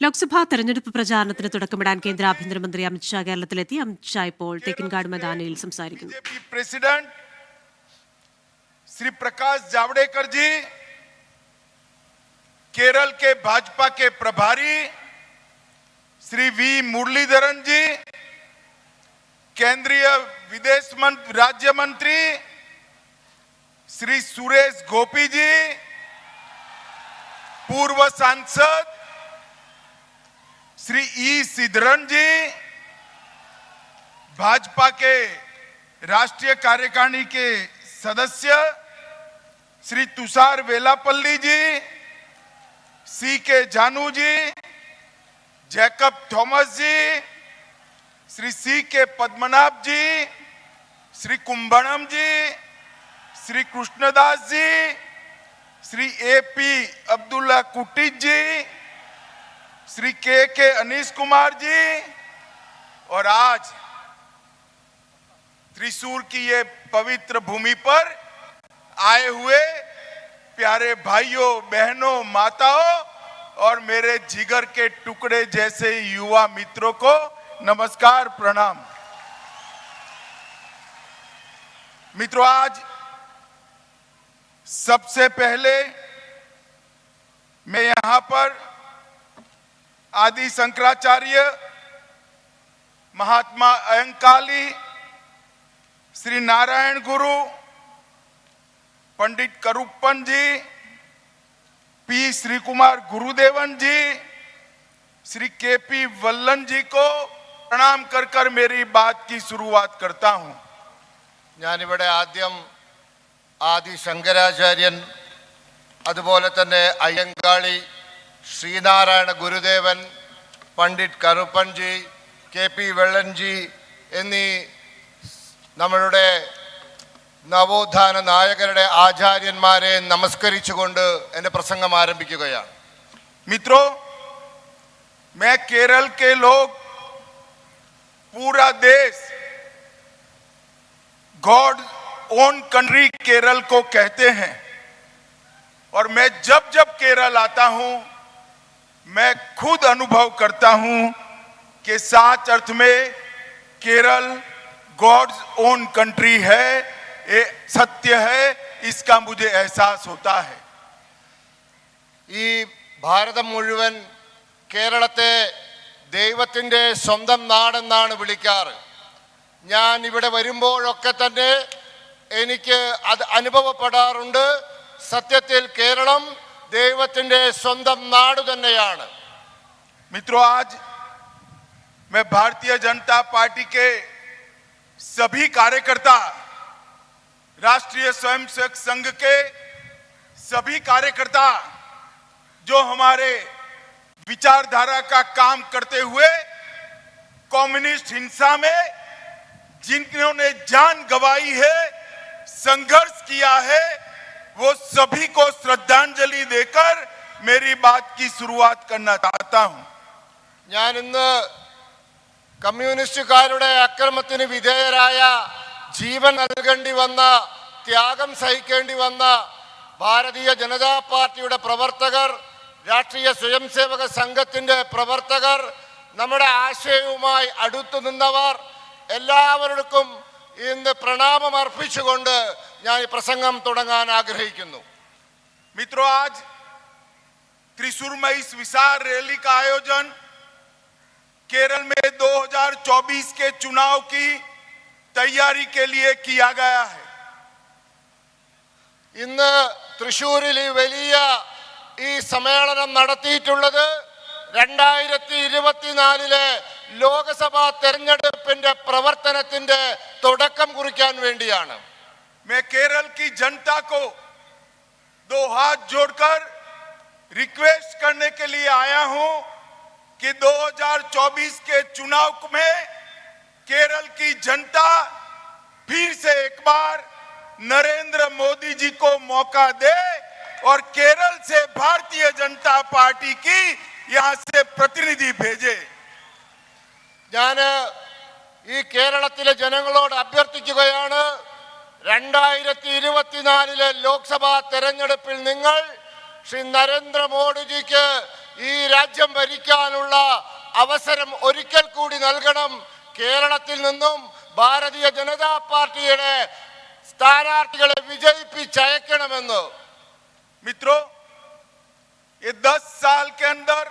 ലോക്സഭാ തെരഞ്ഞെടുപ്പ് പ്രചാരണത്തിന് തുടക്കമിടാൻ കേന്ദ്ര ആഭ്യന്തരമന്ത്രി അമിത്ഷാ കേരളത്തിലെത്തി. അമിത്ഷാ ഇപ്പോൾ തേക്കിൻകാട് മൈതാനിയിൽ സംസാരിക്കുന്നു. പ്രസിഡന്റ് श्री प्रकाश जावड़ेकर जी, केरल के भाजपा के प्रभारी श्री वी मुरलीधरन जी, केंद्रीय विदेश राज्य मंत्री श्री सुरेश गोपी जी, पूर्व सांसद श्री ई सिद्धरन जी, भाजपा के राष्ट्रीय कार्यकारिणी के सदस्य श्री तुषार वेलापल्ली जी, सी के जानू जी, जैकब थॉमस जी, श्री सी के पद्मनाभ जी, श्री कुंभणम जी, श्री कृष्णदास जी, श्री ए.पी. अब्दुल्ला कुटी जी, श्री के अनीश कुमार जी, और आज त्रिशूर की ये पवित्र भूमि पर आए हुए प्यारे भाइयों, बहनों, माताओं और मेरे जिगर के टुकड़े जैसे युवा मित्रों को नमस्कार, प्रणाम। मित्रों, आज सबसे पहले मैं यहां पर आदि शंकराचार्य, महात्मा अयंकाली, श्री नारायण गुरु, पंडित करुप्पन जी, पी श्री कुमार गुरुदेवन जी, श्री के.पी. वल्लन जी को प्रणाम कर कर मेरी बात की शुरुआत करता हूं। ഞാനിവിടെ ആദ്യം ആദി ശങ്കരാചാര്യൻ, അതുപോലെ തന്നെ അയ്യങ്കാളി, ശ്രീനാരായണ ഗുരുദേവൻ, പണ്ഡിറ്റ് കറുപ്പൻജി, കെ.പി. വെള്ളൻജി എന്നീ നമ്മളുടെ നവോത്ഥാന നായകരുടെ ആചാര്യന്മാരെ നമസ്കരിച്ചുകൊണ്ട് എൻ്റെ പ്രസംഗം ആരംഭിക്കുകയാണ്. मित्रों, मैं केरल के लोग, पूरा देश गॉड ओन कंट्री केरल को कहते हैं, और मैं जब जब केरल आता हूं मैं खुद अनुभव करता हूं कि सच अर्थ में केरल गॉड्स ओन कंट्री है, ये सत्य है, इसका मुझे एहसास होता है। ഈ ഭാരതം മുഴുവൻ കേരളത്തെ ദൈവത്തിൻ്റെ സ്വന്തം നാടെന്നാണ് വിളിക്കാറ്. ഞാൻ ഇവിടെ വരുമ്പോഴൊക്കെ തന്നെ എനിക്ക് അത് അനുഭവപ്പെടാറുണ്ട്. സത്യത്തിൽ കേരളം ദൈവത്തിൻ്റെ സ്വന്തം നാട് തന്നെയാണ്. मित्रों, आज मैं भारतीय जनता पार्टी के सभी कार्यकर्ता, राष्ट्रीय स्वयंसेवक संघ के सभी कार्यकर्ता जो हमारे विचारधारा का काम करते हुए कम्युनिस्ट हिंसा में जिन्होंने जान गंवाई है, संघर्ष किया है, वो सभी को श्रद्धांजलि देकर मेरी बात की शुरुआत करना चाहता हूं। ഞാൻ ഇന്ന് കമ്മ്യൂണിസ്റ്റുകാരുടെ അക്രമത്തിന് വിധേയരായ, ജീവൻ നൽകേണ്ടി വന്ന, ത്യാഗം സഹിക്കേണ്ടി വന്ന ഭാരതീയ ജനതാ പാർട്ടിയുടെ പ്രവർത്തകർ, രാഷ്ട്രീയ സ്വയംസേവക സംഘത്തിൻ്റെ പ്രവർത്തകർ, നമ്മുടെ ആശയവുമായി അടുത്തു നിന്നവർ എല്ലാവർക്കും ഇന്ന് പ്രണാമം അർപ്പിച്ചുകൊണ്ട് ഞാൻ ഈ പ്രസംഗം തുടങ്ങാൻ ആഗ്രഹിക്കുന്നു. मित्रों, आज त्रिशूर में इस विशाल रैली का आयोजन केरल में 2024 के चुनाव की तैयारी के लिए किया गया है। ഇന്ന് തൃശ്ശൂരിൽ ഈ വലിയ ഈ സമ്മേളനം നടത്തിയിട്ടുള്ളത് 2024 ലോകസഭാ തെരഞ്ഞെടുപ്പിന്റെ പ്രവർത്തനത്തിന്റെ തുടക്കം കുറിക്കാൻ വേണ്ടിയാണ്. मैं केरल की जनता को दो हाथ जोड़कर रिक्वेस्ट करने के लिए आया हूं कि 2024 के चुनाव में केरल की जनता फिर से एक बार नरेंद्र मोदी जी को मौका दे और केरल से भारतीय जनता पार्टी की यहां से प्रतिनिधि भेजे। ഞാൻ ഈ കേരളത്തിലെ ജനങ്ങളോട് അഭ്യർത്ഥിക്കുകയാണ്, 2024 ലോക്സഭാ തെരഞ്ഞെടുപ്പിൽ നിങ്ങൾ ശ്രീ നരേന്ദ്രമോദിജിക്ക് ഈ രാജ്യം ഭരിക്കാനുള്ള അവസരം ഒരിക്കൽ കൂടി നൽകണം. കേരളത്തിൽ നിന്നും ഭാരതീയ ജനതാ പാർട്ടിയുടെ സ്ഥാനാർത്ഥികളെ വിജയിപ്പിച്ചയക്കണമെന്ന്. मित्रों, ये 10 साल के अंदर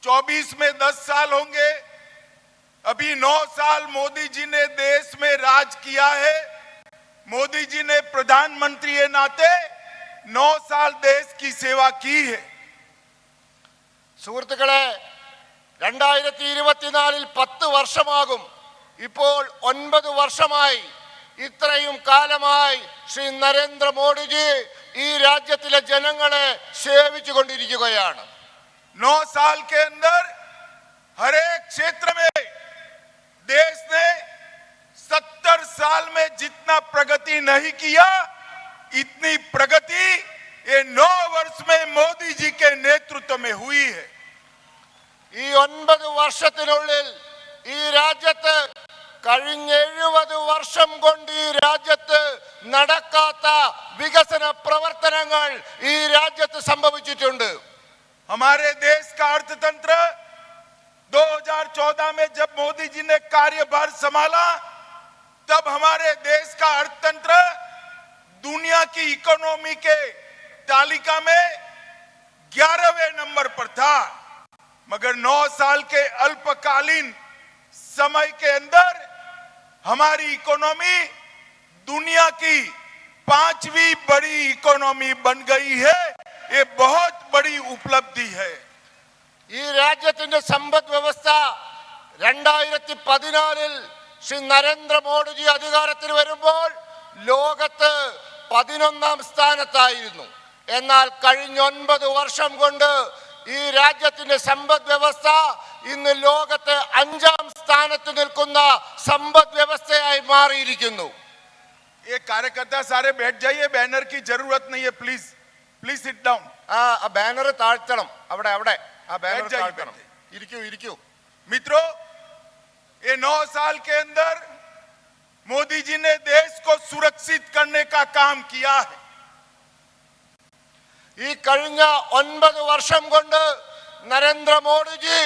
24 में 10 साल होंगे. अभी 9 साल मोदी जी ने देश में राज किया है. मोदी जी ने प्रधानमंत्री के नाते 9 साल देश की सेवा की है. സുഹൃത്തുക്കളെ, 2024 10 വർഷമാകും. ഇപ്പോൾ 9 വർഷമായി, ഇത്രയും കാലമായി ശ്രീ നരേന്ദ്രമോദിജി ഈ രാജ്യത്തിലെ ജനങ്ങളെ സേവിച്ചു കൊണ്ടിരിക്കുകയാണ്. 9 साल के अंदर हर एक क्षेत्र में देश ने 70 साल में जितना प्रगति नहीं किया, इतनी प्रगति ये 9 वर्ष में मोदी जी के नेतृत्व में हुई है. ഈ 9 വർഷത്തിനുള്ളിൽ ഈ രാജ്യത്ത് കഴിഞ്ഞ 70 വർഷം കൊണ്ട് ഈ രാജ്യത്ത് നടക്കാത്ത വികസന പ്രവർത്തനങ്ങൾ ഈ രാജ്യത്ത് സംഭവിച്ചിട്ടുണ്ട്. हमारे देश का अर्थतंत्र 2014 में जब मोदी जी ने कार्यभार संभाला, तब हमारे देश का अर्थतंत्र दुनिया की इकोनॉमी के तालिका में 11वें नंबर पर था. मगर 9 साल के अल्पकालीन समय के अंदर हमारी इकोनॉमी दुनिया की 5वीं बड़ी इकोनॉमी बन गई है. ये बहुत बड़ी उपलब्धि है. ഈ രാജ്യത്തിന്റെ സമ്പദ് വ്യവസ്ഥ 2014 ശ്രീ നരേന്ദ്രമോദിജി അധികാരത്തിൽ വരുമ്പോൾ ലോകത്ത് 11ാം സ്ഥാനത്തായിരുന്നു. എന്നാൽ കഴിഞ്ഞ 9 വർഷം കൊണ്ട് ഈ രാജ്യത്തിന്റെ സമ്പദ് വ്യവസ്ഥ ഇന്ന് ലോകത്ത് 5ാം സ്ഥാനത്ത് നിൽക്കുന്ന സമ്പദ് വ്യവസ്ഥയായി മാറിയിരിക്കുന്നു. ये कार्यकर्ता सारे बैठ जाइए, बैनर की जरूरत नहीं है. Please please sit down. ആ ബാനർ താഴ്ത്തണം. അവിടെ അവിടെ ആ ബാനർ बैठ जाइए, താഴ്ത്തണം. बैठ जाइए. ഇരിക്കൂ ഇരിക്കൂ. मित्रों, ये 9 साल के अंदर मोदी जी ने देश को सुरक्षित करने का काम किया है. ഈ കഴിഞ്ഞ 9 വർഷം കൊണ്ട് നരേന്ദ്രമോദിജി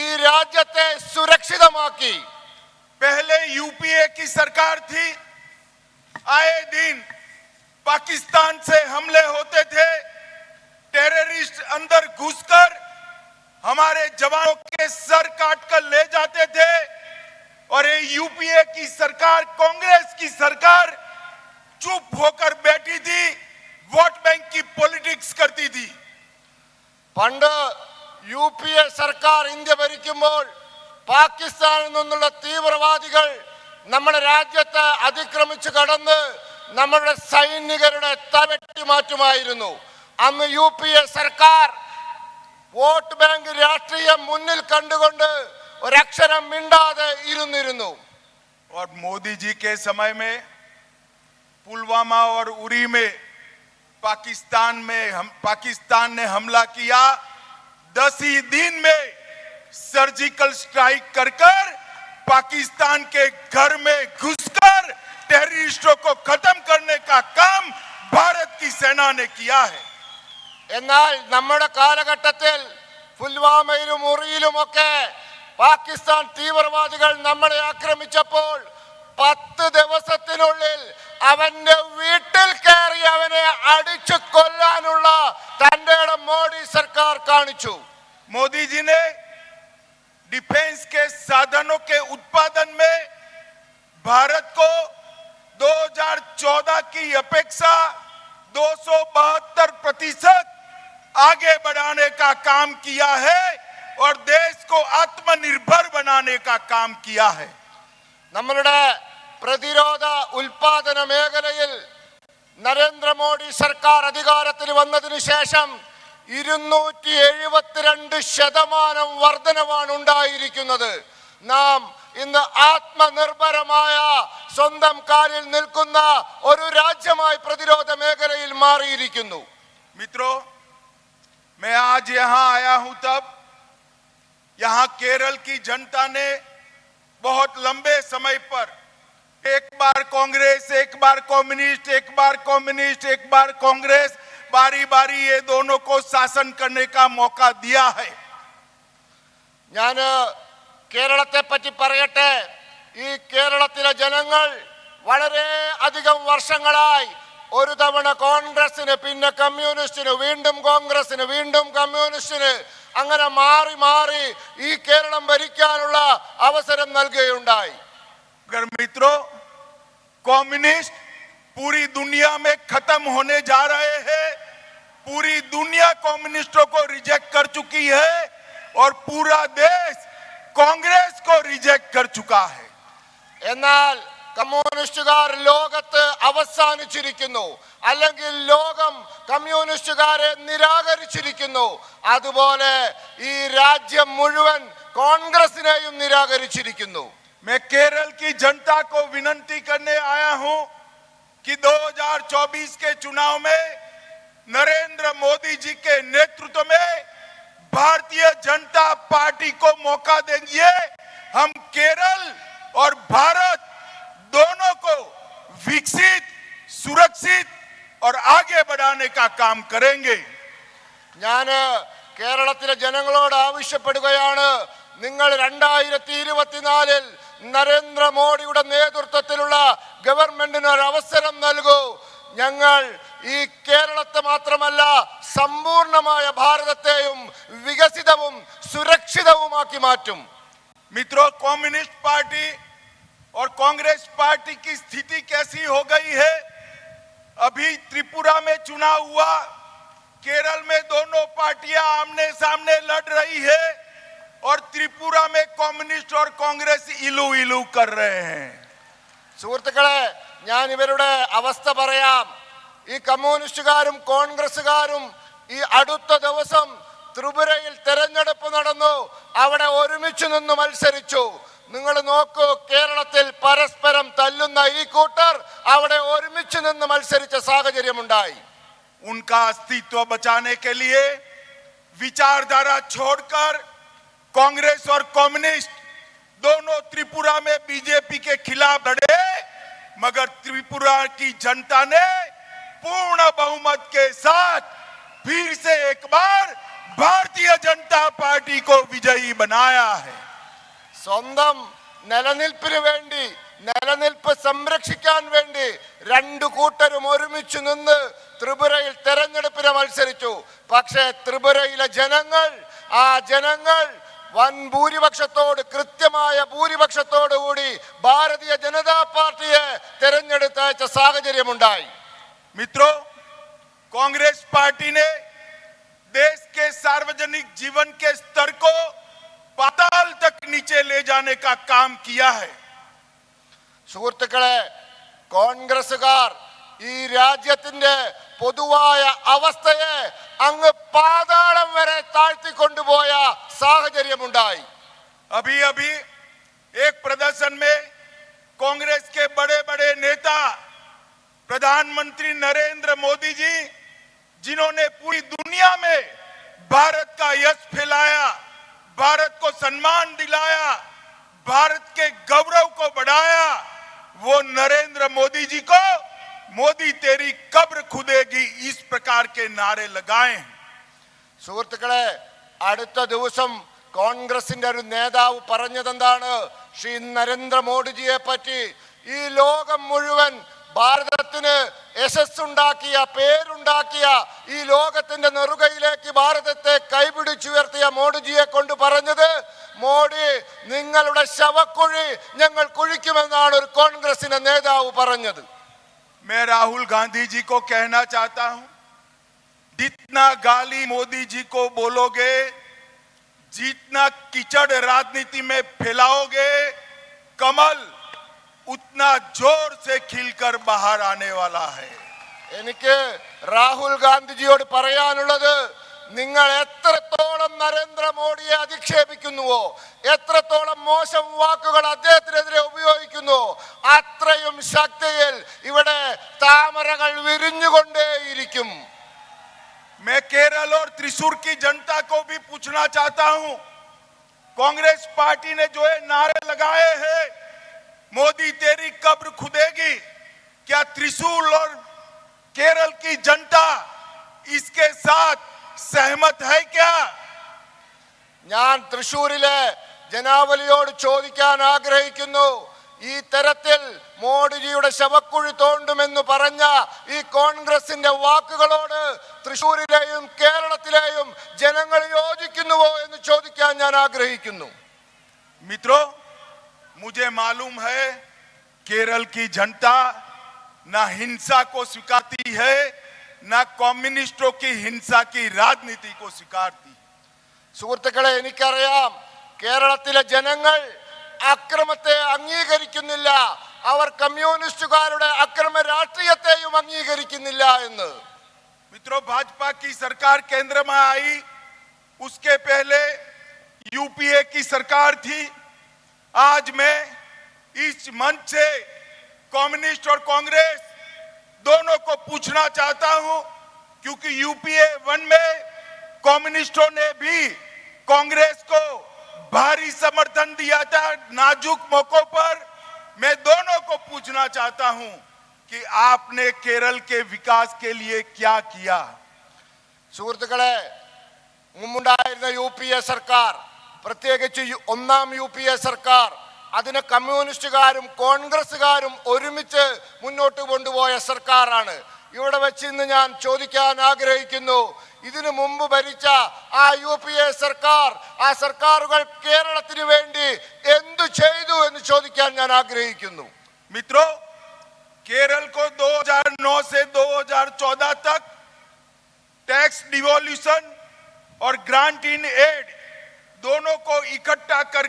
ഈ രാജ്യത്തെ സുരക്ഷിതമാക്കി. पहले यूपीए की सरकार थी. आए दिन पाकिस्तान से हमले होते थे. टेररिस्ट अंदर घुसकर हमारे जवानों के सर काटकर ले जाते थे. और ये यूपीए की सरकार, कांग्रेस की सरकार चुप होकर बैठी थी, वोट बैंक की पॉलिटिक्स करती थी. പണ്ട് UPA സർക്കാർ ഇന്ത്യ ഭരിക്കുമ്പോൾ പാകിസ്ഥാനിൽ നിന്നുള്ള തീവ്രവാദികൾ നമ്മുടെ രാജ്യത്ത് അതിക്രമിച്ചു കടന്ന് നമ്മുടെ സൈനികരുടെ തലവെട്ടി മാറ്റുമായിരുന്നു. അന്ന് UPA സർക്കാർ വോട്ട് ബാങ്ക് രാഷ്ട്രീയം മുന്നിൽ കണ്ടുകൊണ്ട് ഒരക്ഷരം മിണ്ടാതെ ഇരുന്നിരുന്നു. और मोदी जी के समय में पुलवामा और उरी में पाकिस्तान ने हमला किया. 10 ही दिन में सर्जिकल स्ट्राइक कर पाकिस्तान के घर में घुसकर टेररिस्टों को खत्म करने का काम भारत की सेना ने किया है. എന്നാൽ നമ്മുടെ കാലഘട്ടത്തിൽ പുൽവാമയിലും ഉറിയിലുമൊക്കെ പാകിസ്ഥാൻ തീവ്രവാദികൾ നമ്മളെ ആക്രമിച്ചപ്പോൾ 10 ദിവസത്തിനുള്ളിൽ അവന്റെ വീട്ടിൽ കയറി അവനെ അടിച്ചു കൊല്ലാനുള്ള തന്റെ മോഡി സർക്കാർ കാണിച്ചു. मोदी जी ने डिफेंस के साधनों के उत्पादन में भारत को 2014 की अपेक्षा 272% आगे बढ़ाने का काम किया है और देश को आत्मनिर्भर बनाने का काम किया है. നമ്മളുടെ പ്രതിരോധ ഉൽപാദന മേഖലയിൽ നരേന്ദ്രമോദി സർക്കാർ അധികാരത്തിൽ വന്നതിനു ശേഷം 272% വർധനവാണ് ഉണ്ടായിരിക്കുന്നത്. നാം ഇന്ന് ആത്മനിർഭരമായ സ്വന്തം കാലിൽ നിൽക്കുന്ന ഒരു രാജ്യമായി പ്രതിരോധ മേഖലയിൽ മാറിയിരിക്കുന്നു. मित्रों, मैं आज यहाँ आया हूं तब यहाँ केरल की जनता ने बहुत लंबे समय पर एक बार कांग्रेस, एक बार कम्युनिस्ट, एक बार कम्युनिस्ट, एक बार कांग्रेस बारी बारी ये दोनों को शासन करने का मौका दिया है। ഞാൻ കേരളത്തെ പറ്റി പറയട്ടെ. ഈ കേരളത്തിലെ ജനങ്ങൾ വളരെ അധികം വർഷങ്ങളായി ഒരു തവണ കോൺഗ്രസിന്, പിന്നെ കമ്മ്യൂണിസ്റ്റിന്, വീണ്ടും കോൺഗ്രസിന്, വീണ്ടും കമ്മ്യൂണിസ്റ്റിന്, അങ്ങനെ മാറി മാറി ഈ കേരളം ഭരിക്കാനുള്ള അവസരം നൽകുകയുണ്ടായി. अगर मित्रों, कम्युनिस्ट पूरी दुनिया में खत्म होने जा रहे हैं। पूरी दुनिया कम्युनिस्टों को रिजेक्ट कर चुकी है और पूरा देश कांग्रेस को रिजेक्ट कर चुका है। എന്നാൽ കമ്മ്യൂണിസ്റ്റുകാർ ലോകത്ത് അവസാനിച്ചിരിക്കുന്നു, അല്ലെങ്കിൽ ലോകം കമ്മ്യൂണിസ്റ്റുകാരെ നിരാകരിച്ചിരിക്കുന്നു. അതുപോലെ ഈ രാജ്യം മുഴുവൻ കോൺഗ്രസിനെയും നിരാകരിച്ചിരിക്കുന്നു. मैं केरल की जनता को विनती करने आया हूं कि 2024 के चुनाव में नरेंद्र मोदी जी के नेतृत्व में भारतीय जनता पार्टी को मौका देंगे। हम केरल और भारत दोनों को विकसित, सुरक्षित और आगे बढ़ाने का काम करेंगे। ഞാൻ കേരളത്തിലെ ജനങ്ങളോട് ആവശ്യപ്പെടുകയാണ്, നിങ്ങൾ 2024 നരേന്ദ്രമോദിയുടെ നേതൃത്വത്തിലുള്ള ഗവൺമെന്റിന് ഒരു അവസരം നൽകൂ. ഞങ്ങൾ ഈ കേരളത്തെ മാത്രമല്ല സമ്പൂർണമായ ഭാരതത്തെയും വികസിതവും സുരക്ഷിതവുമാക്കി മാറ്റും. मित्रों, कम्युनिस्ट पार्टी और कांग्रेस पार्टी की स्थिति कैसी हो गई है? अभी त्रिपुरा में चुनाव हुआ, केरल में दोनों पार्टियां आमने सामने लड़ रही है और त्रिपुरा में कम्युनिस्ट और कांग्रेस इलू इलू कर रहे हैं। സുഹൃത്തുക്കളെ, ഞാൻ ഇവരുടെ അവസ്ഥ പറയാം. ഈ കമ്മ്യൂണിസ്റ്റുകാരും കോൺഗ്രസുകാരും ഈ അടുത്ത ദിവസം ത്രിപുരയിൽ തെരഞ്ഞെടുപ്പ് നടന്നു, അവിടെ ഒരുമിച്ച് നിന്ന് മത്സരിച്ചു. നിങ്ങൾ നോക്കൂ, കേരളത്തിൽ പരസ്പരം തല്ലുന്ന ഈ കൂട്ടർ അവിടെ ഒരുമിച്ച് നിന്ന് മത്സരിച്ച സാഹചര്യമുണ്ടായി. उनका अस्तित्व बचाने के लिए विचारधारा छोड़कर कांग्रेस और कम्युनिस्ट दोनों त्रिपुरा में बीजेपी के खिलाफ लड़े, मगर त्रिपुरा की जनता ने पूर्ण बहुमत के साथ फिर से एक बार भारतीय जनता पार्टी को विजयी बनाया है। സ്വന്തം നിലനിൽപ്പിന് വേണ്ടി, നിലനിൽപ്പ് സംരക്ഷിക്കാൻ വേണ്ടി രണ്ടു കൂട്ടരും ഒരുമിച്ച് നിന്ന് ത്രിപുരയിൽ തെരഞ്ഞെടുപ്പിന് മത്സരിച്ചു. പക്ഷേ ത്രിപുരയിലെ ജനങ്ങൾ വൻ ഭൂരിപക്ഷത്തോട്, കൃത്യമായ ഭൂരിപക്ഷത്തോടു കൂടി ഭാരതീയ ജനതാ പാർട്ടിയെ തെരഞ്ഞെടുത്തയച്ച സാഹചര്യമുണ്ടായി. मित्रों, कांग्रेस पार्टी ने देश के सार्वजनिक जीवन के स्तर को पाताल तक नीचे ले जाने का काम किया है। സുഹൃത്തുക്കളെ, കോൺഗ്രസുകാർ ഈ രാജ്യത്തിന്റെ പൊതുവായ അവസ്ഥയെ അങ്ങ് പാതാളം വരെ താഴ്ത്തിക്കൊണ്ടുപോയ സാഹചര്യമുണ്ടായി. अभी अभी एक प्रदर्शन में कांग्रेस के बड़े बड़े नेता, प्रधानमंत्री नरेंद्र मोदी जी, जिन्होंने पूरी दुनिया में भारत का यश फैलाया, भारत को सम्मान दिलाया, भारत के गौरव को बढ़ाया, वो नरेंद्र मोदी जी को मोदी तेरी कब्र खुदेगी इस प्रकार के नारे लगाए। സുഹൃത്തുക്കളെ, അടുത്ത ദിവസം കോൺഗ്രസിന്റെ ഒരു നേതാവ് പറഞ്ഞതെന്താണ്? ശ്രീ നരേന്ദ്രമോദിജിയെ പറ്റി ഈ ലോകം മുഴുവൻ ഭാരതത്തിന് യശസ്സുണ്ടാക്കിയ, പേരുണ്ടാക്കിയ, ഈ ലോകത്തിന്റെ നെറുകയിലേക്ക് ഭാരതത്തെ കൈപിടിച്ചുയർത്തിയ മോഡിജിയെ കൊണ്ട് പറഞ്ഞത്, മോഡി നിങ്ങളുടെ ശവക്കുഴി ഞങ്ങൾ കുഴിക്കുമെന്നാണ് ഒരു കോൺഗ്രസിന്റെ നേതാവ് പറഞ്ഞത്. मैं राहुल गांधी जी को कहना चाहता हूं, जितना गाली मोदी जी को बोलोगे, जितना कीचड़ राजनीति में फैलाओगे, कमल उतना जोर से खिलकर बाहर आने वाला है। എനിക്ക് രാഹുൽ ഗാന്ധിജിയോട് പറയാനുള്ളത്, നിങ്ങൾ എത്രത്തോളം നരേന്ദ്രമോദിയെ അധിക്ഷേപിക്കുന്നുവോ, എത്രത്തോളം മോശം വാക്കുകൾ അദ്ദേഹത്തിനെതിരെ ഉപയോഗിക്കുന്നുവോ, അത്രയും ശക്തിയിൽ ഇവിടെ താമരകൾ വിരിഞ്ഞുകൊണ്ടേയിരിക്കും. मैं केरल और त्रिशूर की जनता को भी पूछना चाहता हूं, कांग्रेस पार्टी ने जो है नारे लगाए हैं, मोदी तेरी कब्र खुदेगी, क्या त्रिशूल और केरल की जनता इसके साथ सहमत है क्या? ഞാൻ തൃശ്ശൂരിലെ ജനാവലിയോട് ചോദിക്കാൻ ആഗ്രഹിക്കുന്നു, ഈ തരത്തിൽ മോഡിജിയുടെ ശവക്കുഴി തോണ്ടുമെന്ന് പറഞ്ഞ ഈ കോൺഗ്രസിന്റെ വാക്കുകളോട് തൃശ്ശൂരിലെയും കേരളത്തിലെയും ജനങ്ങൾ യോജിക്കുന്നുവോ എന്ന് ചോദിക്കാൻ ഞാൻ ആഗ്രഹിക്കുന്നു. मित्रों, मुझे मालूम है केरल की जनता ना हिंसा को स्वीकारती है, ना कम्युनिस्टों की हिंसा की राजनीति को स्वीकारती. സുഹൃത്തുക്കളെ, എനിക്കറിയാം കേരളത്തിലെ ജനങ്ങൾ അക്രമത്തെ അംഗീകരിക്കുന്നില്ല, അവർ കമ്മ്യൂണിസ്റ്റുകാരുടെ അക്രമ രാഷ്ട്രീയത്തെയും അംഗീകരിക്കുന്നില്ല എന്ന്. मित्रों, भाजपा की सरकार केंद्र में आई, उसके पहले यूपीए की सरकार थी. आज मैं इस मंच से कम्युनिस्ट और कांग्रेस दोनों को पूछना चाहता हूं, क्योंकि यूपीए 1 में कम्युनिस्टों ने भी कांग्रेस को भारी समर्थन दिया था नाजुक मौकों पर. मैं दोनों को पूछना चाहता हूं कि आपने केरल के विकास के लिए क्या किया? സുഹൃത്തുക്കളെ, മുമ്പുണ്ടായിരുന്ന UPA സർക്കാർ, പ്രത്യേകിച്ച് ഒന്നാം UPA സർക്കാർ, അതിനെ കമ്മ്യൂണിസ്റ്റുകാരും കോൺഗ്രസുകാരും ഒരുമിച്ച് മുന്നോട്ട് കൊണ്ടുപോയ സർക്കാരാണ്. ഇവിടെ വെച്ച് ഇന്ന് ഞാൻ ചോദിക്കാൻ ആഗ്രഹിക്കുന്നു, ഇതിനു മുമ്പ് ഭരിച്ച ആ UPA സർക്കാർ, ആ സർക്കാരുകൾ കേരളത്തിന് വേണ്ടി എന്തു ചെയ്തു എന്ന് ചോദിക്കാൻ ഞാൻ ആഗ്രഹിക്കുന്നു. मित्रों, केरल को 2009 से 2014 तक टैक्स डिवोल्यूशन और ग्रांट इन एड दोनों को इकट्ठा कर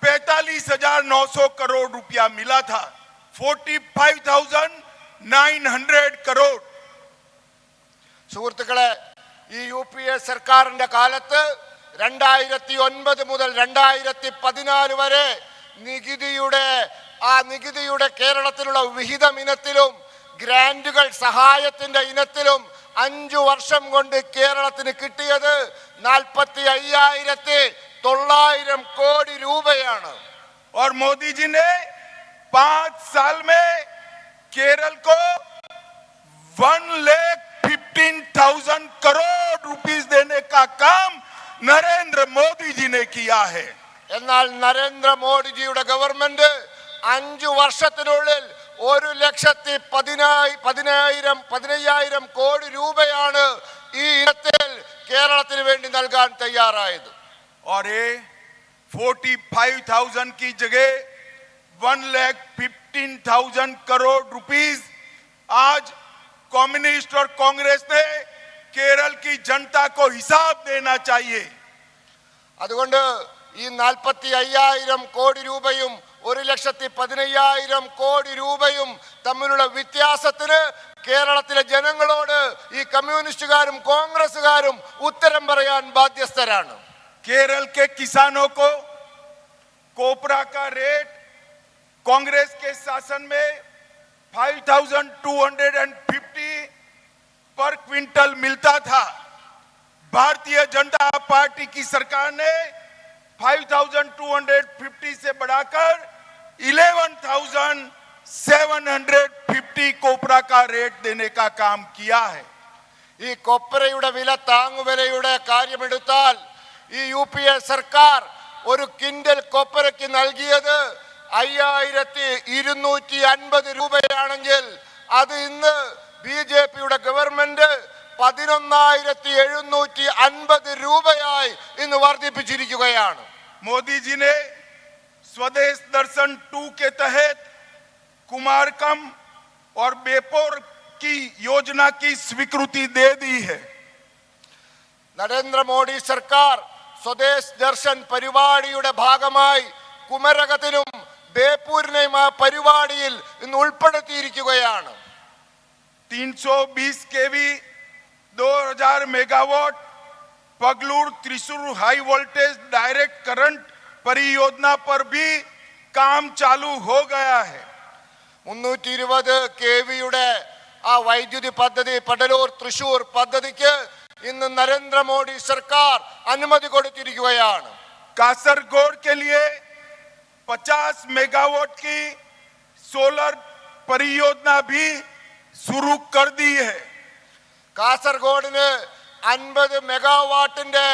45,900 करोड़ रुपया मिला था. 45,900 करोड़. സുഹൃത്തുക്കളെ, ഈ UPA സർക്കാരിന്റെ കാലത്ത് 2009 മുതൽ 2014 വരെ നികുതിയുടെ കേരളത്തിലുള്ള വിഹിതം ഇനത്തിലും ഗ്രാന്റുകൾ സഹായത്തിന്റെ ഇനത്തിലും 5 വർഷം കൊണ്ട് കേരളത്തിന് കിട്ടിയത് 45,900 കോടി രൂപയാണ്. और मोदी जी ने 5 साल में केरल को 1,15,000 करोड़ रुपीस देने का काम नरेंद्र मोदी जी ने किया है. എന്നാൽ നരേന്ദ്രമോദിജിയുടെ ഗവൺമെന്റ് 5 വർഷത്തിനുള്ളിൽ 1,15,000 കോടി രൂപയാണ് ഈ ഇനത്തിൽ കേരളത്തിന് വേണ്ടി നൽകാൻ തയ്യാറായത്. और ये 45,000 की जगह 1,15,000 करोड़ रुपीस आज कम्युनिस्ट और कांग्रेस ने केरल की जनता को हिसाब देना चाहिए. അതുകൊണ്ട് ഈ 45,000 കോടി രൂപയും 1,15,000 കോടി രൂപയും തമ്മിലുള്ള വ്യത്യാസത്തിന് കേരളത്തിലെ ജനങ്ങളോട് ഈ കമ്മ്യൂണിസ്റ്റുകാരും കോൺഗ്രസുകാരും ഉത്തരം പറയാൻ ബാധ്യസ്ഥരാണ്. केरल के किसानों को कोपरा का रेट कांग्रेस के शासन में 5,250 पर क्विंटल मिलता था. भारतीय जनता पार्टी की सरकार ने 5,250 से बढ़ाकर 11,750 कोपरा का रेट देने का काम किया है. ഈ കൊപ്രയുടെ വില താങ്ങുവിലയുടെ കാര്യമെടുത്താൽ ഈ UPA സർക്കാർ ഒരു കിൻഡൽ കൊപ്രയ്ക്ക് നൽകിയത് 5,250 രൂപയാണെങ്കിൽ അത് ഇന്ന് BJPയുടെ ഗവൺമെന്റ് 11,750 രൂപയായി ഇന്ന് വർദ്ധിപ്പിച്ചിരിക്കുകയാണ്. मोदी जी ने स्वदेश दर्शन 2 के तहत कुमारकम और बेपोर की योजना की स्वीकृति दे दी है. നരേന്ദ്രമോദി സർക്കാർ സ്വദേശ് ദർശൻ പരിപാടിയുടെ ഭാഗമായി കുമരകത്തിനും ബേപ്പൂരിനെയും ആ പരിപാടിയിൽ ഇന്ന് ഉൾപ്പെടുത്തിയിരിക്കുകയാണ്. 320 kV 2,000 megawatt Pugalur Thrissur high voltage direct current परियोजना पर भी काम चालू हो गया है. 320 kVയുടെ ആ വൈദ്യുതി പദ്ധതി പടലൂർ തൃശൂർ പദ്ധതിക്ക് ഇന്ന് നരേന്ദ്രമോദി സർക്കാർ അനുമതി കൊടുത്തിരിക്കുകയാണ്. कासरगोड के लिए 50 मेगावाट की सोलर परियोजना भी शुरू कर दी है. കാസർഗോഡിന് 50 മെഗാവാട്ടിന്റെ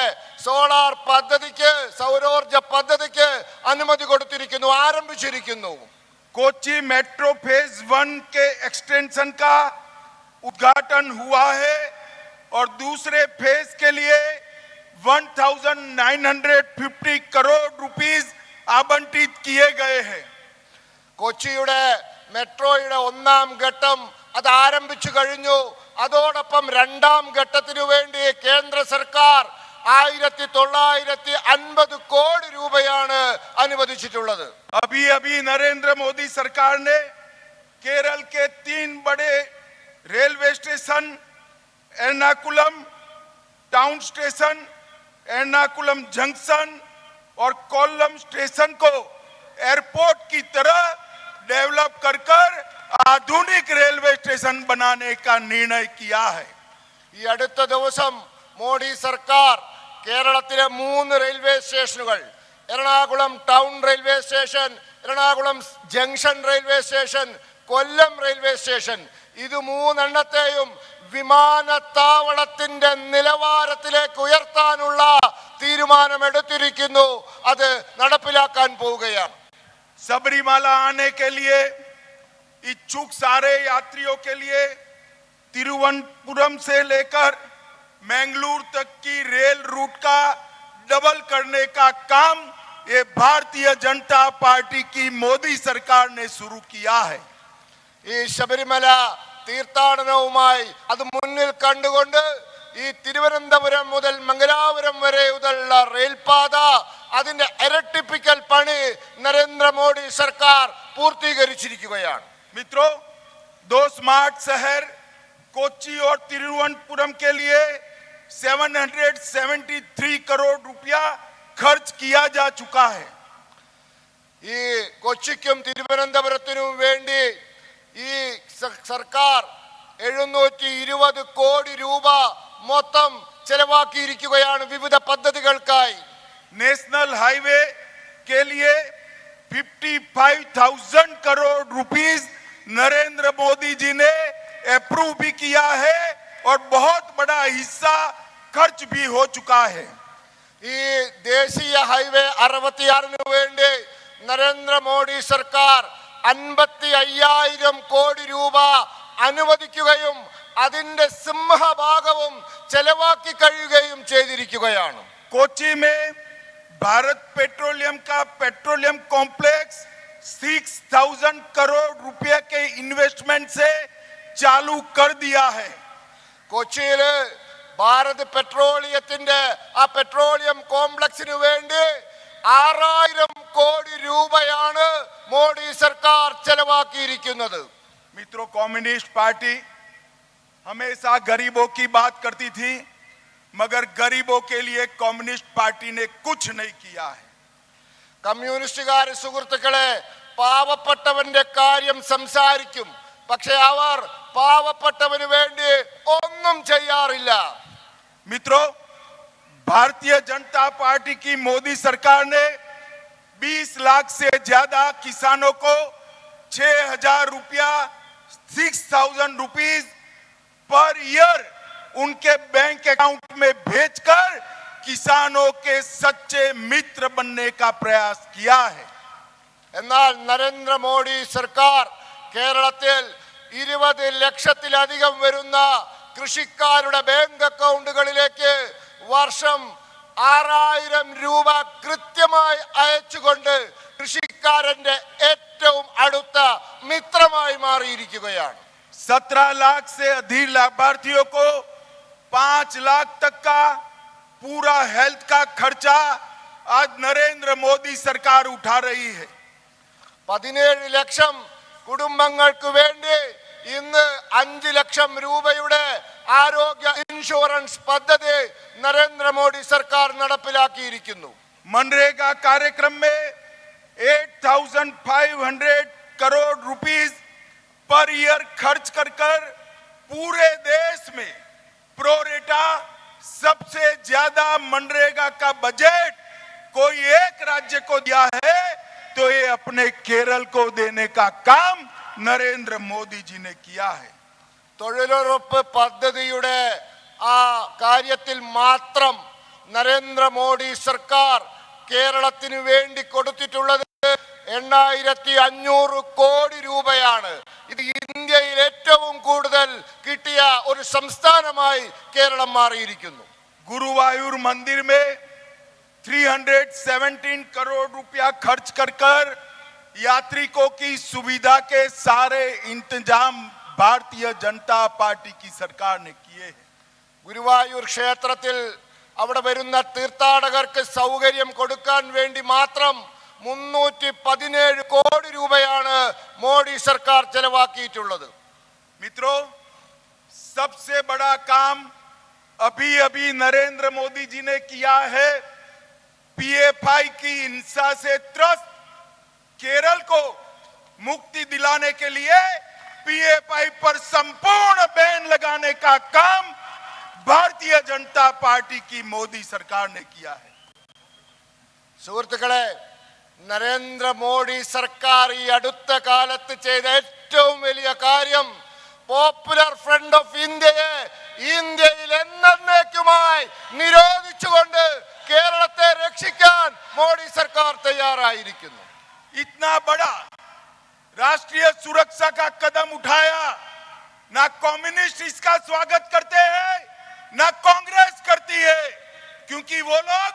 സോളാർ പദ്ധതിക്ക്, സൗരോർജ പദ്ധതിക്ക് അനുമതി കൊടുത്തിരിക്കുന്നു, ആരംഭിച്ചിരിക്കുന്നു. कोची मेट्रो फेज 1 के एक्सटेंशन का उद्घाटन हुआ है और दूसरे फेज के लिए 1950 करोड़ रुपीस आवंटित किए गए हैं. കൊച്ചിയുടെ മെട്രോയുടെ 1ാം ഘട്ടം അത് ആരംഭിച്ചു കഴിഞ്ഞു. അതോടൊപ്പം 2ാം ഘട്ടത്തിനു വേണ്ടി കേന്ദ്ര സർക്കാർ 1950 കോടി രൂപയാണ് അനുവദിച്ചിട്ടുള്ളത്. अभी नरेंद्र मोदी सरकार ने केरल के 3 बड़े railway station Ernakulam town station, Ernakulam junction और कोल्लम स्टेशन को एयरपोर्ट की तरह डेवलप कर आधुनिक रेलवे स्टेशन बनाने का निर्णय किया है. ഈ അടുത്ത ദിവസം മോഡി സർക്കാർ കേരളത്തിലെ 3 റെയിൽവേ സ്റ്റേഷനുകൾ, Ernakulam town railway station, Ernakulam junction railway station, Kollam railway station, ഇത് 3 എണ്ണത്തെയും വിമാനത്താവളത്തിന്റെ നിലവാരത്തിലേക്ക് ഉയർത്താനുള്ള തീരുമാനമെടുത്തിരിക്കുന്നു. അത് നടപ്പിലാക്കാൻ പോവുകയാണ്. सबरीमाला आने के लिए इच्छुक सारे यात्रियों के लिए तिरुवनंतपुरम से लेकर मैंगलोर तक की रेल रूट का डबल करने का काम ये भारतीय जनता पार्टी की मोदी सरकार ने शुरू किया है. ഈ ശബരിമല തീർത്ഥാടനവുമായി അത് മുന്നിൽ കണ്ടുകൊണ്ട് ഈ തിരുവനന്തപുരം മുതൽ മംഗലാപുരം വരെയുള്ള റെയിൽപാത അതിന്റെ ഇരട്ടിപ്പിക്കൽ പണി നരേന്ദ്രമോദി സർക്കാർ പൂർത്തീകരിച്ചിരിക്കുകയാണ്. मित्रों, 2 स्मार्ट शहर कोच्चि और तिरुवनंतपुरम के लिए 773 करोड़ रुपया खर्च किया जा चुका है. ഈ കൊച്ചിക്കും തിരുവനന്തപുരത്തിനും വേണ്ടി ഈ സർക്കാർ 720 കോടി രൂപ മൊത്തം ചെലവാക്കിയിരിക്കുകയാണ് വിവിധ പദ്ധതികൾക്കായി. नेशनल हाईवे के लिए 55,000 करोड़ रुपीस नरेंद्र मोदी जी ने अप्रूव भी किया है और बहुत बड़ा हिस्सा खर्च भी हो चुका है. ഈ ദേശീയ ഹൈവേ 66 വേണ്ടി നരേന്ദ്രമോദി സർക്കാർ 55,000 കോടി രൂപ അനുവദിക്കുകയും അതിന്റെ സിംഹഭാഗവും ചെലവാക്കി കഴിയുകയും ചെയ്തിരിക്കുകയാണ്. कोच्चि में भारत पेट्रोलियम का पेट्रोलियम कॉम्प्लेक्स 6,000 करोड़ रुपए के इन्वेस्टमेंट से चालू कर दिया है. കൊച്ചിയില് ഭാരത് പെട്രോളിയത്തിന്റെ ആ പെട്രോളിയം കോംപ്ലക്സിന് വേണ്ടി 6,000 കോടി രൂപയാണ് മോഡി സർക്കാർ ചെലവാക്കിയിരിക്കുന്നത്. मित्रों, कम्युनिस्ट पार्टी हमेशा गरीबों की बात करती थी, मगर गरीबों के लिए कम्युनिस्ट पार्टी ने कुछ नहीं किया है. കമ്മ്യൂണിസ്റ്റുകാർ സുഹൃത്തുക്കളെ പാവപ്പെട്ടവന്റെ കാര്യം സംസാരിക്കും, പക്ഷെ അവർ പാവപ്പെട്ടവന് വേണ്ടി ഒന്നും ചെയ്യാറില്ല. मित्रों, भारतीय जनता पार्टी की मोदी सरकार ने 20 लाख से ज्यादा किसानों को 6,000 रुपया 6,000 रुपीज पर ईयर उनके बैंक अकाउंट में भेजकर किसानों के सच्चे मित्र बनने का प्रयास किया है. എന്നാൽ നരേന്ദ്രമോദി സർക്കാർ കേരളത്തിൽ 20 ലക്ഷത്തിലധികം വരുന്ന കൃഷിക്കാരുടെ ബാങ്ക് അക്കൗണ്ടുകളിലേക്ക് വർഷം 6,000 രൂപ കൃത്യമായി അയച്ചുകൊണ്ട് കൃഷിക്കാരന്റെ ഏറ്റവും അടുത്ത മിത്രമായി മാറിയിരിക്കുകയാണ്. 17 लाख से अधिक लाभार्थियों को 5 लाख तक का पूरा हेल्थ का खर्चा आज नरेंद्र मोदी सरकार उठा रही है. 17 ലക്ഷം കുടുംബങ്ങൾക്ക് വേണ്ടി ഇന്ന് 5 ലക്ഷം രൂപയുടെ ആരോഗ്യ ഇൻഷുറൻസ് പദ്ധതി നരേന്ദ്രമോദി സർക്കാർ നടപ്പിലാക്കിയിരിക്കുന്നു. मनरेगा कार्यक्रम में 8,500 करोड़ रुपीस पर ईयर खर्च कर पूरे देश में प्रोरेटा सबसे ज्यादा मनरेगा का बजट कोई एक राज्य को दिया है तो ये अपने केरल को देने का काम नरेंद्र मोदी जी ने किया है. തൊഴിലുറപ്പ് പദ്ധതിയുടെ ആ കാര്യത്തിൽ മാത്രം നരേന്ദ്രമോദി സർക്കാർ കേരളത്തിന് വേണ്ടി കൊടുത്തിട്ടുള്ളത് 8500 കോടി രൂപയാണ്. ഇത് ഇന്ത്യയിൽ ഏറ്റവും കൂടുതൽ കിട്ടിയ ഒരു സംസ്ഥാനമായി കേരളം മാറിയിരിക്കുന്നു. गुरुवायूर मंदिर में 317 करोड़ रुपया खर्च कर यात्रिकों की सुविधा के सारे इंतजाम भारतीय जनता पार्टी की सरकार ने किए हैं. ഗുരുവായൂർ ക്ഷേത്രത്തിൽ അവിടെ വരുന്ന തീർത്ഥാടകർക്ക് സൗകര്യം കൊടുക്കാൻ വേണ്ടി മാത്രം 317 കോടി രൂപയാണ് മോഡി സർക്കാർ ചെലവാക്കിയിട്ടുള്ളത്. मित्रों, सबसे बड़ा काम अभी नरेंद्र मोदी जी ने किया है. पीएफआई की हिंसा से त्रस्त केरल को मुक्ति दिलाने के लिए पीएफआई पर संपूर्ण बैन लगाने का काम भारतीय जनता पार्टी की मोदी सरकार ने किया है. സുഹൃത്തുക്കളെ, നരേന്ദ്രമോദി സർക്കാർ ഈ അടുത്ത കാലത്ത് ചെയ്ത ഏറ്റവും വലിയ കാര്യം പോപ്പുലർ ഫ്രണ്ട് ഓഫ് ഇന്ത്യയെ ഇന്ത്യയിൽ എന്നേക്കുമായി നിരോധിച്ചുകൊണ്ട് കേരളത്തെ രക്ഷിക്കാൻ മോഡി സർക്കാർ തയ്യാറായിരിക്കുന്നു. इतना बड़ा राष्ट्रीय सुरक्षा का कदम उठाया, ना कम्युनिस्ट इसका स्वागत करते हैं ना कांग्रेस करती है, क्योंकि वो लोग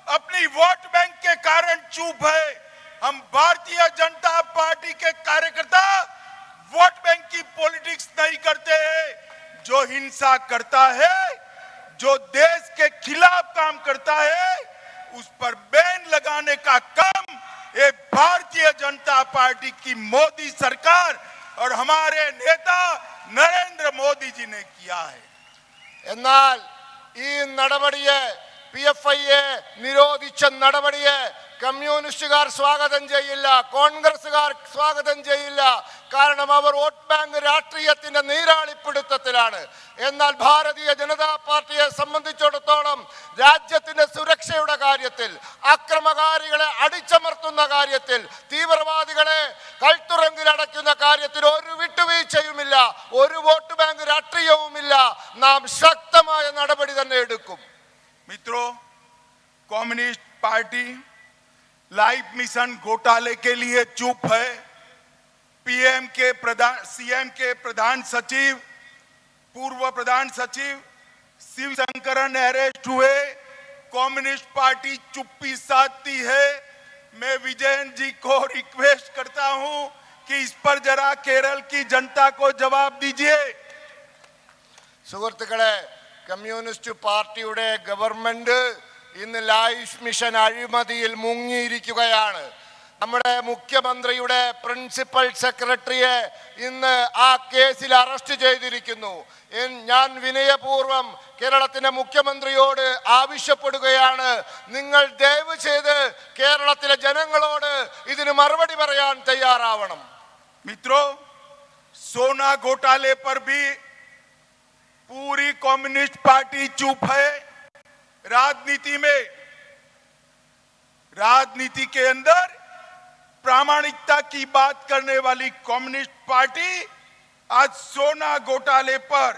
अपनी वोट बैंक के कारण चुप है. हम भारतीय जनता पार्टी के कार्यकर्ता वोट बैंक की पॉलिटिक्स नहीं करते हैं. जो हिंसा करता है, जो देश के खिलाफ काम करता है, उस पर बैन लगाने का काम ये भारतीय जनता पार्टी की मोदी सरकार और हमारे नेता नरेंद्र मोदी जी ने किया है. എന്നാൽ ഈ നടപടിയെ PFIയെ നിരോധിച്ച നടപടിയെ കമ്മ്യൂണിസ്റ്റുകാർ സ്വാഗതം ചെയ്യില്ല, കോൺഗ്രസുകാർ സ്വാഗതം ചെയ്യില്ല. കാരണം അവർ വോട്ട് ബാങ്ക് രാഷ്ട്രീയത്തിന്റെ നീരാളിപ്പിടുത്തത്തിലാണ്. എന്നാൽ ഭാരതീയ ജനതാ പാർട്ടിയെ സംബന്ധിച്ചിടത്തോളം രാജ്യത്തിന്റെ സുരക്ഷയുടെ കാര്യത്തിൽ, അക്രമകാരികളെ അടിച്ചമർത്തുന്ന കാര്യത്തിൽ, തീവ്രവാദികളെ കൽത്തുറങ്കിൽ അടയ്ക്കുന്ന കാര്യത്തിൽ ഒരു വിട്ടുവീഴ്ചയുമില്ല, ഒരു വോട്ട് ബാങ്ക് രാഷ്ട്രീയവുമില്ല. നാം ശക്തമായ നടപടി തന്നെ എടുക്കും. मित्रों, कम्युनिस्ट पार्टी लाइफ मिशन घोटाले के लिए चुप है. सीएम के प्रधान सचिव, पूर्व प्रधान सचिव शिवशंकरन अरेस्ट हुए. कम्युनिस्ट पार्टी चुप्पी साधती है. मैं विजयन जी को रिक्वेस्ट करता हूं कि इस पर जरा केरल की जनता को जवाब दीजिए. സുഹൃത്തുക്കളെ, കമ്മ്യൂണിസ്റ്റ് പാർട്ടിയുടെ ഗവൺമെന്റ് ഇന്ന് ലൈഫ് മിഷൻ അഴിമതിയിൽ മുങ്ങിയിരിക്കുകയാണ്. നമ്മുടെ മുഖ്യമന്ത്രിയുടെ പ്രിൻസിപ്പൽ സെക്രട്ടറിയെ ഇന്ന് ആ കേസിൽ അറസ്റ്റ് ചെയ്തിരിക്കുന്നു. ഞാൻ വിനയപൂർവ്വം കേരളത്തിന്റെ മുഖ്യമന്ത്രിയോട് ആവശ്യപ്പെടുകയാണ്, നിങ്ങൾ ദയവ് ചെയ്ത് കേരളത്തിലെ ജനങ്ങളോട് ഇതിന് മറുപടി പറയാൻ തയ്യാറാവണം. मित्रों, सोना घोटाले पर भी पूरी कम्युनिस्ट पार्टी चुप है. राजनीति के अंदर प्रामाणिकता की बात करने वाली कम्युनिस्ट पार्टी आज सोना घोटाले पर,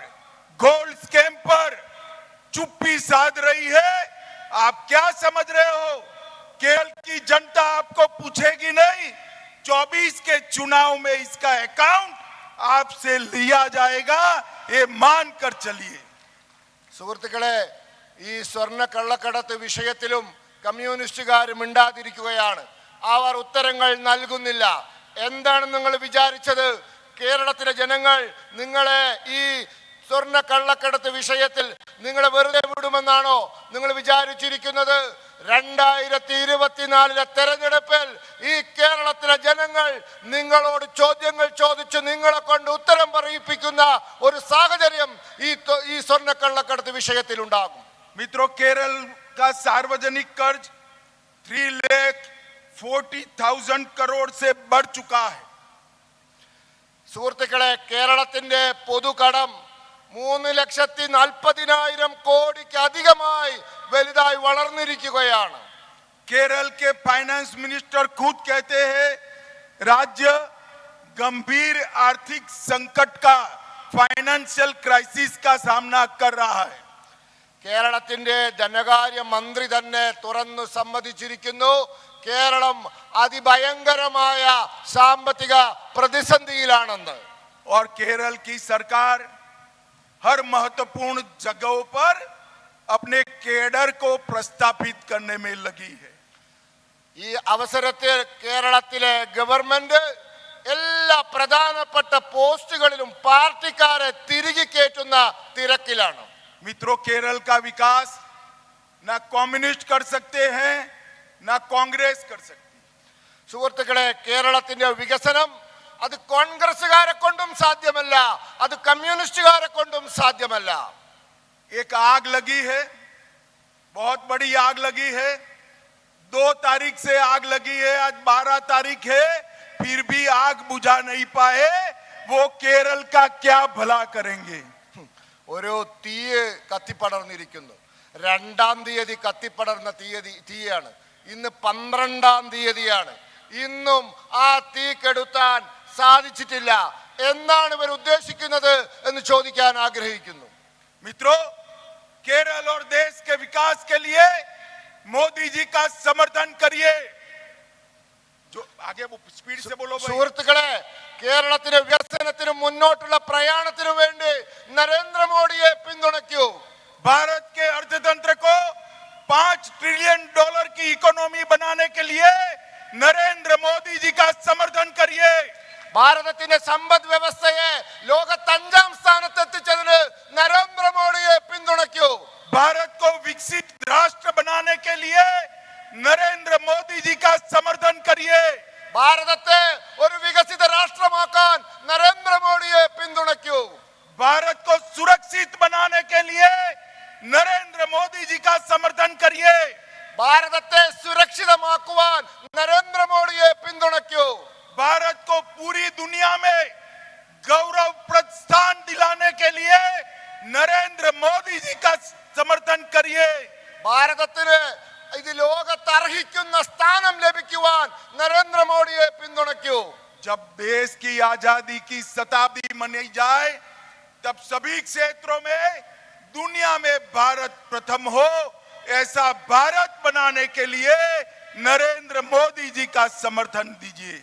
गोल्ड स्कैम पर चुप्पी साध रही है. आप क्या समझ रहे हो? केरल की जनता आपको पूछेगी नहीं. 24 के चुनाव में इसका अकाउंट आपसे लिया जाएगा, ये मान कर चलिए. സുഹൃത്തുക്കളെ, ഈ സ്വർണ്ണ കള്ളക്കടത്ത് വിഷയത്തിലും കമ്മ്യൂണിസ്റ്റുകാർ മിണ്ടാതിരിക്കുകയാണ്. അവർ ഉത്തരങ്ങൾ നൽകുന്നില്ല. എന്താണ് നിങ്ങൾ വിചാരിച്ചത്? കേരളത്തിലെ ജനങ്ങൾ നിങ്ങളെ ഈ സ്വർണ്ണ കള്ളക്കടത്ത് വിഷയത്തിൽ നിങ്ങളെ വെറുതെ വിടുമെന്നാണോ നിങ്ങൾ വിചാരിച്ചിരിക്കുന്നത്? 2024 തെരഞ്ഞെടുപ്പിൽ ഈ കേരളത്തിലെ ജനങ്ങൾ നിങ്ങളോട് ചോദ്യങ്ങൾ ചോദിച്ച് നിങ്ങളെ കൊണ്ട് ഉത്തരം പറയിപ്പിക്കുന്ന ഒരു സാഹചര്യം ഈ സ്വർണ്ണ കള്ളക്കടത്ത് വിഷയത്തിൽ ഉണ്ടാകും. मित्रों, केरल का सार्वजनिक कर्ज 3,40,000 करोड़ से बढ़ चुका है. സുഹൃത്തുക്കളെ, കേരളത്തിന്റെ പൊതുകടം 3,40,000 കോടിക്ക് അധികമായി വലുതായി വളർന്നിരിക്കുകയാണ്. केरल के फाइनेंस मिनिस्टर खुद कहते हैं राज्य गंभीर आर्थिक संकट का फाइनेंशियल क्राइसिस का सामना कर रहा है। കേരളത്തിന്റെ ധനകാര്യ മന്ത്രി തന്നെ തുറന്നു സമ്മതിച്ചിരിക്കുന്നു, കേരളം അതിഭയങ്കരമായ സാമ്പത്തിക പ്രതിസന്ധിയിലാണെന്ന്. और केरल की सरकार हर महत्वपूर्ण जगहों पर अपने केडर को प्रस्थापित करने में लगी है। ഈ അവസരത്തിൽ കേരളത്തിലെ ഗവൺമെന്റ് എല്ലാ പ്രധാനപ്പെട്ട പോസ്റ്റുകളിലും പാർട്ടിക്കാരെ തിരികെ കയറ്റുന്ന തിരക്കിലാണ്. मित्रों, केरल का विकास ना कम्युनिस्ट कर सकते हैं ना कांग्रेस कर सकती। സുഹൃത്തുക്കളെ, കേരളത്തിന്റെ വികസനം അത് കോൺഗ്രസുകാരെ കൊണ്ടും സാധ്യമല്ല, അത് കമ്മ്യൂണിസ്റ്റുകാരെ കൊണ്ടും സാധ്യമല്ല. एक आग लगी है, बहुत बड़ी आग लगी है। 2 तारीख से आग लगी है, आज 12 तारीख है, फिर भी आग बुझा नहीं पाए। वो केरल का क्या भला करेंगे। ഒരു തീ കത്തിപ്പടർന്നിരിക്കുന്നു. 2-ാം തീയതി കത്തിപ്പടർന്ന തീയാണ്. ഇന്ന് 12-ാം തീയതിയാണ്. ഇന്നും ആ തീ കെടുത്താൻ സാധിച്ചിട്ടില്ല. എന്നാണ് ഇവർ ഉദ്ദേശിക്കുന്നത് എന്ന് ചോദിക്കാൻ ആഗ്രഹിക്കുന്നു. मित्रों, केरल और देश के विकास के लिए मोदी जी का समर्थन करिए। जो आगे वो स्पीड से बोलो भाई। സുഹൃത്തുക്കളെ, കേരളത്തിന്റെ വികസനത്തിന് മുന്നോട്ടുള്ള പ്രയാണത്തിനു വേണ്ടി നരേന്ദ്രമോദിയെ പിന്തുണയ്ക്കൂ. भारत के अर्थतंत्र को $5 ट्रिलियन की इकोनॉमी बनाने के लिए नरेंद्र मोदी जी का समर्थन करिए। ഭാരതത്തിന്റെ സമ്പദ് വ്യവസ്ഥയെ ലോകത്ത് 5-ാം സ്ഥാനത്ത് എത്തിച്ചതിന് നരേന്ദ്രമോദിയെ പിന്തുണയ്ക്കൂ. भारत को विकसित राष्ट्र बनाने के लिए नरेंद्र मोदी जी का समर्थन करिए। ഭാരതത്തെ ഒരു വികസിത രാഷ്ട്രമാക്കാൻ നരേന്ദ്രമോദിയെ പിന്തുണയ്ക്കൂ. भारत को सुरक्षित बनाने के लिए नरेंद्र मोदी जी का समर्थन करिए। ഭാരതത്തെ സുരക്ഷിതമാക്കുവാൻ നരേന്ദ്രമോദിയെ പിന്തുണയ്ക്കൂ. भारत को पूरी दुनिया में गौरवप्रद स्थान दिलाने के लिए नरेंद्र मोदी जी का समर्थन करिए। ഭാരതത്തിന് ഇത് ലോകത്ത് അർഹിക്കുന്ന സ്ഥാനം ലഭിക്കുവാൻ നരേന്ദ്രമോദിയെ പിന്തുണയ്ക്കൂ. जब देश की आजादी की शताब्दी मनाई जाए तब सभी क्षेत्रों में दुनिया में भारत प्रथम हो, ऐसा भारत बनाने के लिए नरेंद्र मोदी जी का समर्थन दीजिए।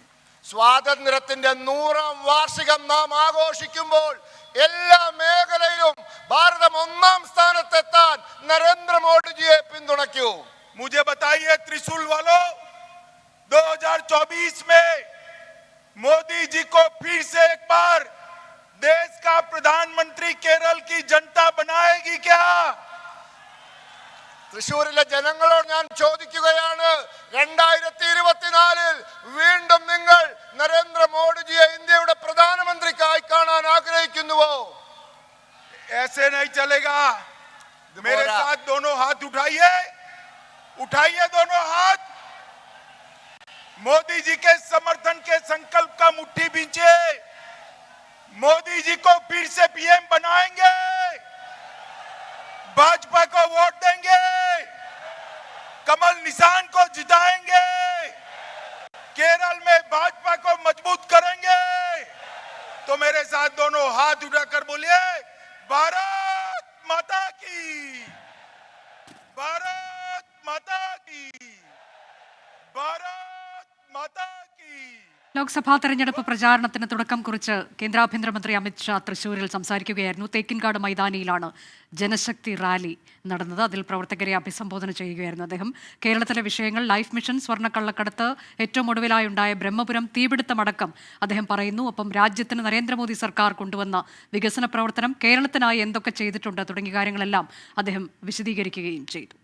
സ്വാതന്ത്ര്യത്തിന്റെ 100-ാം വാർഷികം നാം ആഘോഷിക്കുമ്പോൾ എല്ലാ മേഖലയിലും ഭാരതം 1-ാം സ്ഥാനത്തെത്താൻ നരേന്ദ്രമോദിജിയെ പിന്തുണയ്ക്കൂ. मुझे बताइए त्रिशूल वालों, 2024 में मोदी जी को फिर से एक बार देश का प्रधानमंत्री केरल की जनता बनाएगी क्या? തൃശ്ശൂരിലെ ജനങ്ങളോട് ഞാൻ ചോദിക്കുകയാണ്, 2024 വീണ്ടും നിങ്ങൾ നരേന്ദ്രമോദിജിയെ ഇന്ത്യയുടെ പ്രധാനമന്ത്രിക്കായി കാണാൻ ആഗ്രഹിക്കുന്നുവോ? ऐसे नहीं चलेगा। मेरे साथ दोनों हाथ उठाइए, उठाइए दोनों हाथ। मोदी जी के समर्थन के संकल्प का मुट्ठी बींचे। मोदी जी को फिर से पीएम बनाएंगे, भाजपा को वोट देंगे, कमल निशान को जिताएंगे, केरल में भाजपा को मजबूत करेंगे। तो मेरे साथ दोनों हाथ उठाकर बोलिए, भारत माता की, भारत माता की, भारत माता की। ലോക്സഭാ തെരഞ്ഞെടുപ്പ് പ്രചാരണത്തിന് തുടക്കം കുറിച്ച് കേന്ദ്ര ആഭ്യന്തരമന്ത്രി അമിത്ഷാ തൃശൂരിൽ സംസാരിക്കുകയായിരുന്നു. തേക്കിൻകാട് മൈതാനിയിലാണ് ജനശക്തി റാലി നടന്നത്. അതിൽ പ്രവർത്തകരെ അഭിസംബോധന ചെയ്യുകയായിരുന്നു അദ്ദേഹം. കേരളത്തിലെ വിഷയങ്ങൾ, ലൈഫ് മിഷൻ, സ്വർണ്ണക്കള്ളക്കടത്ത്, ഏറ്റവും ഒടുവിലായുണ്ടായ ബ്രഹ്മപുരം തീപിടുത്തമടക്കം അദ്ദേഹം പറയുന്നു. ഒപ്പം രാജ്യത്തിന് നരേന്ദ്രമോദി സർക്കാർ കൊണ്ടുവന്ന വികസന പ്രവർത്തനം, കേരളത്തിനായി എന്തൊക്കെ ചെയ്തിട്ടുണ്ട് തുടങ്ങിയ കാര്യങ്ങളെല്ലാം അദ്ദേഹം വിശദീകരിക്കുകയും ചെയ്തു.